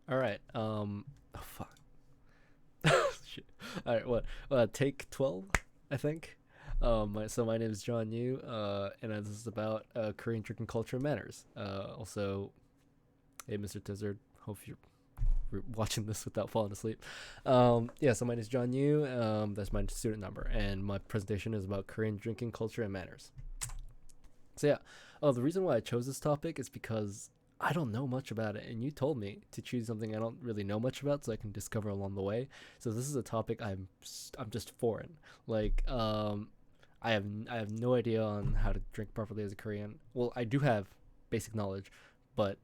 All right. Oh fuck. Shit. All right. What? Take 12, I think. So my name is John Yu. And this is about Korean drinking culture and manners. Also, hey, Mr. Tizzard. Hope you're watching this without falling asleep. Yeah. So my name is John Yu. That's my student number, and my presentation is about Korean drinking culture and manners. So yeah. Oh, the reason why I chose this topic is because I don't know much about it, and you told me to choose something I don't really know much about, so I can discover along the way. So this is a topic I'm just foreign. Like I have no idea on how to drink properly as a Korean. Well, I do have basic knowledge, but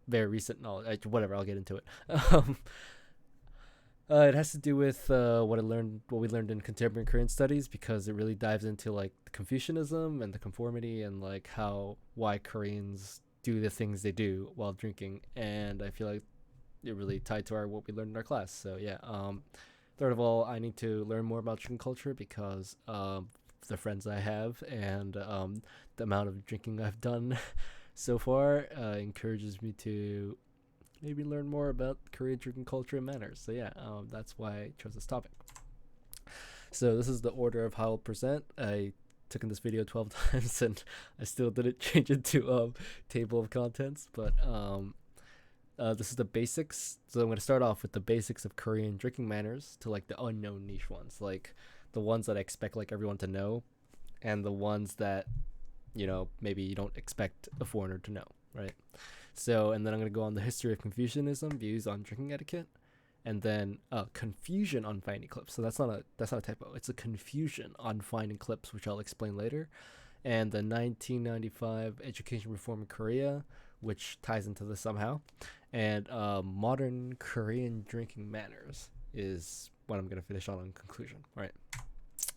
very recent knowledge. Whatever, I'll get into it. Um, it has to do with what we learned in contemporary Korean studies, because it really dives into like Confucianism and the conformity and like how why Koreans do the things they do while drinking, and I feel like it really tied to our what we learned in our class. So yeah. Third of all, I need to learn more about drinking culture because the friends I have and the amount of drinking I've done so far encourages me to maybe learn more about Korean drinking culture and manners. So yeah, that's why I chose this topic. So this is the order of how I'll present. I took in this video 12 times and I still didn't change it to table of contents, but this is the basics. So I'm going to start off with the basics of Korean drinking manners to like the unknown niche ones, like the ones that I expect like everyone to know, and the ones that maybe you don't expect a foreigner to know, right? So, and then I'm going to go on the history of Confucianism, views on drinking etiquette, and then confusion on finding clips. So that's not a typo. It's a confusion on finding clips, which I'll explain later. And the 1995 education reform in Korea, which ties into this somehow. And modern Korean drinking manners is what I'm gonna finish on conclusion. All right.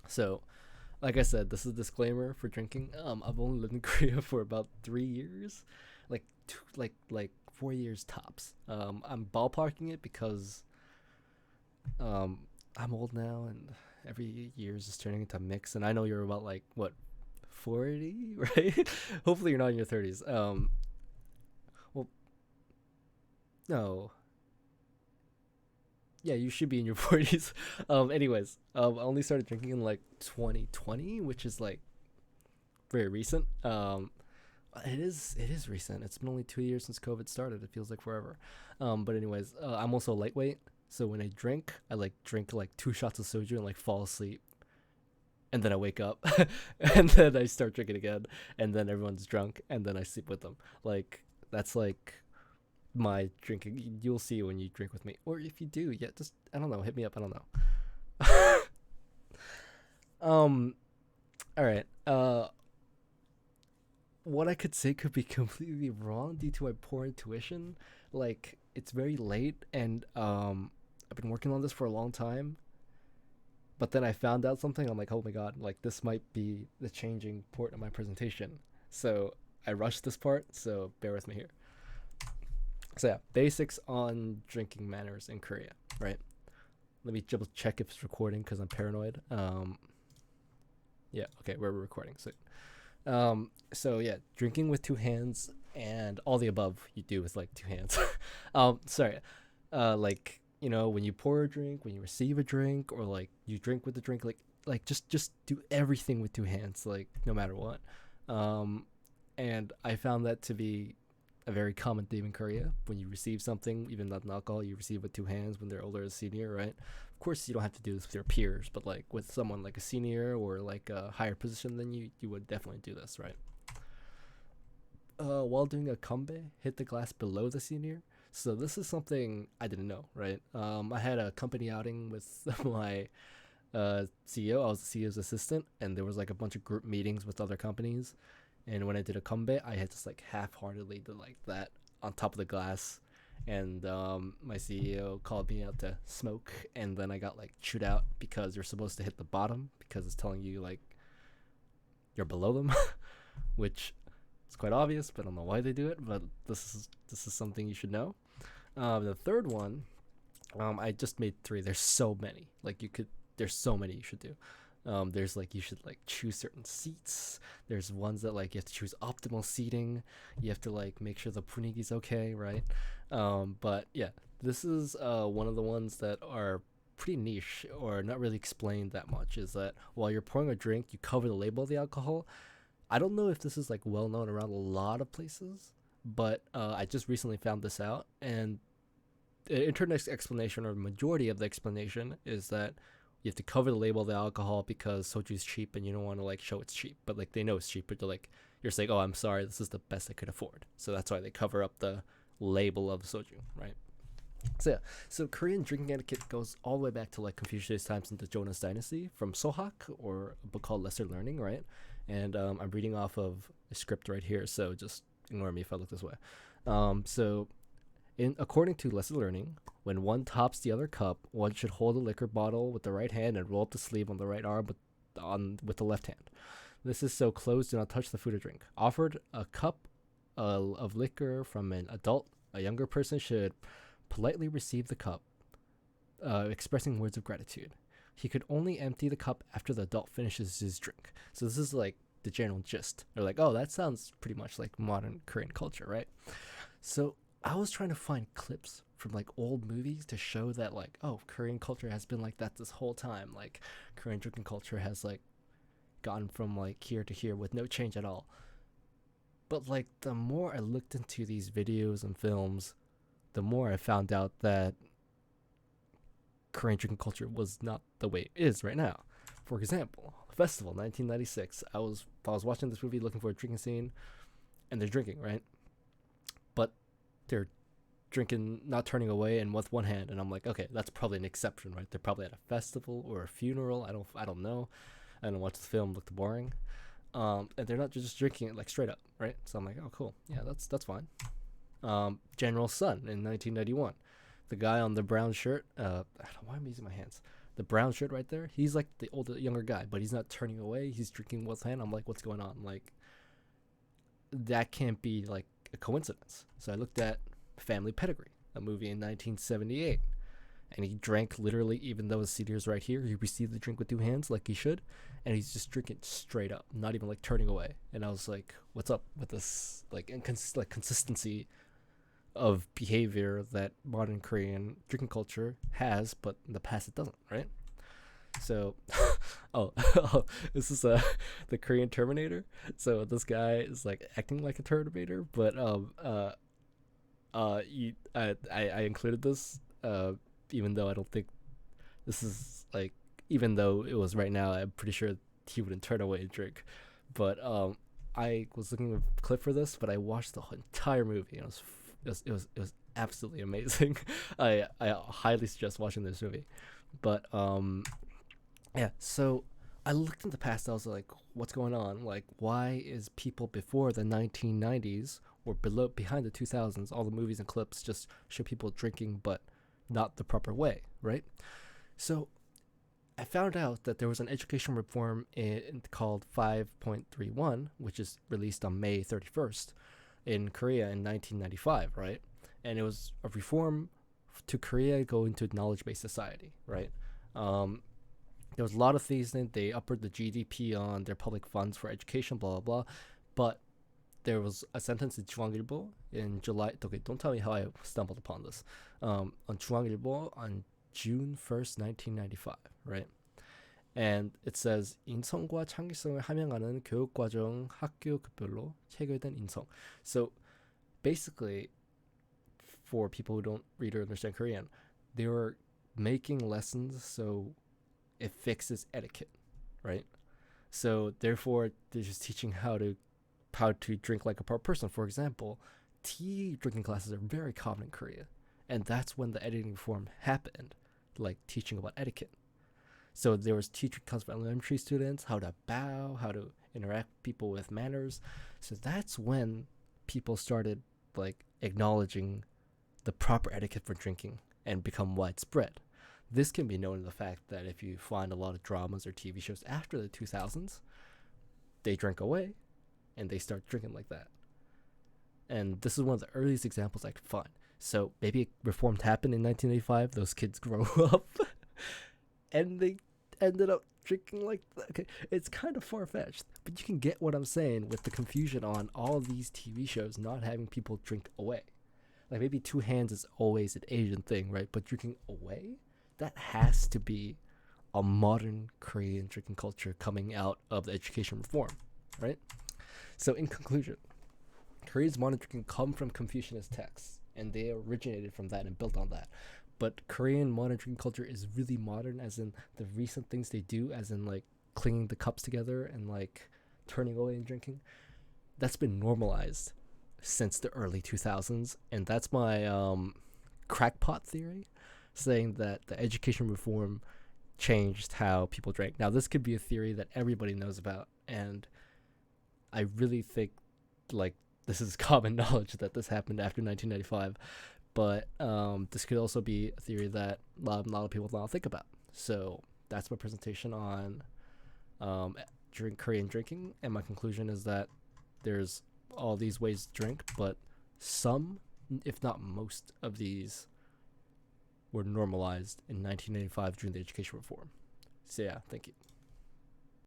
So, like I said, this is a disclaimer for drinking. I've only lived in Korea for about 3 years, like 4 years tops. I'm ballparking it because I'm old now, and every year is just turning into a mix. And I know you're about like what 40, right? Hopefully you're not in your 30s. Well, no, yeah, you should be in your 40s. Anyways, I only started drinking in like 2020, which is like very recent. It is recent. It's been only 2 years since COVID started. It feels like forever. But anyways, I'm also lightweight, so when I drink, I like drink like 2 shots of soju and like fall asleep, and then I wake up, and then I start drinking again, and then everyone's drunk, and then I sleep with them. Like that's like my drinking. You'll see when you drink with me, or if you do, yeah, just I don't know, hit me up. I don't know. um. All right. What I could say could be completely wrong due to my poor intuition. Like it's very late, and I've been working on this for a long time. But then I found out something. I'm like, oh my god, like this might be the changing part of my presentation. So I rushed this part. So bear with me here. So yeah, basics on drinking manners in Korea. Right. Let me double check if it's recording because I'm paranoid. Yeah. Okay, we're recording. So yeah, drinking with 2 hands and all the above you do with like 2 hands. Sorry. Like when you pour a drink, when you receive a drink, or like you drink with the drink, like just do everything with 2 hands, like no matter what. Um, and I found that to be a very common theme in Korea. When you receive something, even not an alcohol, you receive with 2 hands when they're older as a senior, right? Of course, you don't have to do this with your peers, but like with someone like a senior or like a higher position than you would definitely do this, right? While doing a kambe, hit the glass below the senior. So this is something I didn't know, right? I had a company outing with my CEO. I was the CEO's assistant, and there was like a bunch of group meetings with other companies. And when I did a kambe, I had just like half-heartedly did like that on top of the glass. And my CEO called me out to smoke, and then I got like chewed out because you're supposed to hit the bottom because it's telling you like you're below them, which is quite obvious, but I don't know why they do it. But this is something you should know. The third one, I just made three. There's so many. Like you could. There's so many you should do. There's like you should like choose certain seats. There's ones that like you have to choose optimal seating. You have to like make sure the punigi's okay, right? But yeah, this is one of the ones that are pretty niche or not really explained that much. Is that while you're pouring a drink, you cover the label of the alcohol. I don't know if this is like well known around a lot of places, but I just recently found this out, and the internet explanation or majority of the explanation is that you have to cover the label of the alcohol because soju is cheap and you don't want to like show it's cheap, but like they know it's cheap, but they're like you're saying, oh, I'm sorry, this is the best I could afford, so that's why they cover up the label of the soju, right? So yeah, so Korean drinking etiquette goes all the way back to like Confucius times into Jonas Dynasty from Sohak, or a book called Lesser Learning, right? And I'm reading off of a script right here, so just ignore me if I look this way. So according to Lesser Learning, when one tops the other cup, one should hold the liquor bottle with the right hand and roll up the sleeve on the right arm with the left hand. This is so closed do not touch the food or drink. Offered a cup of liquor from an adult, a younger person should politely receive the cup, expressing words of gratitude. He could only empty the cup after the adult finishes his drink. So this is like the general gist. They're like, oh, that sounds pretty much like modern Korean culture, right? So I was trying to find clips from like old movies to show that like, oh, Korean culture has been like that this whole time. Like Korean drinking culture has like gone from like here to here with no change at all. But like the more I looked into these videos and films, the more I found out that Korean drinking culture was not the way it is right now. For example, Festival 1996. I was watching this movie looking for a drinking scene, and they're drinking, right? But they're drinking, not turning away, and with one hand. And I'm like, okay, that's probably an exception, right? They're probably at a festival or a funeral. I don't know. I don't watch the film. Looked boring. And they're not just drinking it like straight up, right? So I'm like, oh, cool. Yeah, that's fine. General Sun in 1991. The guy on the brown shirt, I don't know why I'm using my hands. The brown shirt right there, he's like the older, younger guy, but he's not turning away. He's drinking with hand. I'm like, what's going on? Like, that can't be like a coincidence. So I looked at Family Pedigree, a movie in 1978, and he drank literally, even though his CDR is right here, he received the drink with two hands like he should, and he's just drinking straight up, not even like turning away. And I was like, what's up with this like consistency of behavior that modern Korean drinking culture has, but in the past it doesn't, right? So, oh, this is the Korean Terminator. So this guy is like acting like a Terminator, but I included this even though I don't think this is like, even though it was right now, I'm pretty sure he wouldn't turn away and drink. But I was looking at a clip for this, but I watched the entire movie, and it was absolutely amazing. I highly suggest watching this movie. But yeah, so I looked in the past. I was like, what's going on? Like, why is people before the 1990s or behind the 2000s, all the movies and clips just show people drinking, but not the proper way, right? So I found out that there was an education reform called 5.31, which is released on May 31st in Korea in 1995, right? And it was a reform to Korea go into a knowledge-based society, right? There was a lot of things in. They upward the GDP on their public funds for education, blah, blah, blah. But there was a sentence in 중앙일보 in July. Okay, don't tell me how I stumbled upon this. On 중앙일보 on June 1st, 1995, right? And it says 인성과 창의성을 함양하는 교육과정 학교급별로 체결된 인성. So basically, for people who don't read or understand Korean, they were making lessons so it fixes etiquette, right? So therefore, they're just teaching how to drink like a proper person. For example, tea drinking classes are very common in Korea, and that's when the etiquette reform happened, like teaching about etiquette. So there was teacher class for elementary students, how to bow, how to interact with people with manners. So that's when people started like acknowledging the proper etiquette for drinking and become widespread. This can be known in the fact that if you find a lot of dramas or TV shows after the 2000s, they drink away and they start drinking like that. And this is one of the earliest examples I could find. So maybe reform happened in 1985. Those kids grow up and they ended up drinking like that. Okay, it's kind of far fetched, but you can get what I'm saying with the confusion on all of these TV shows not having people drink away. Like maybe two hands is always an Asian thing, right? But drinking away, that has to be a modern Korean drinking culture coming out of the education reform, right? So in conclusion, Korea's modern drinking come from Confucianist texts, and they originated from that and built on that. But Korean modern drinking culture is really modern, as in the recent things they do, as in like clinging the cups together and like turning away and drinking. That's been normalized since the early 2000s, and that's my crackpot theory, saying that the education reform changed how people drank. Now, this could be a theory that everybody knows about, and I really think like this is common knowledge that this happened after 1995. But this could also be a theory that a lot of people don't think about. So that's my presentation on Korean drinking, and my conclusion is that there's all these ways to drink, but some, if not most, of these were normalized in 1985 during the education reform. So yeah, thank you.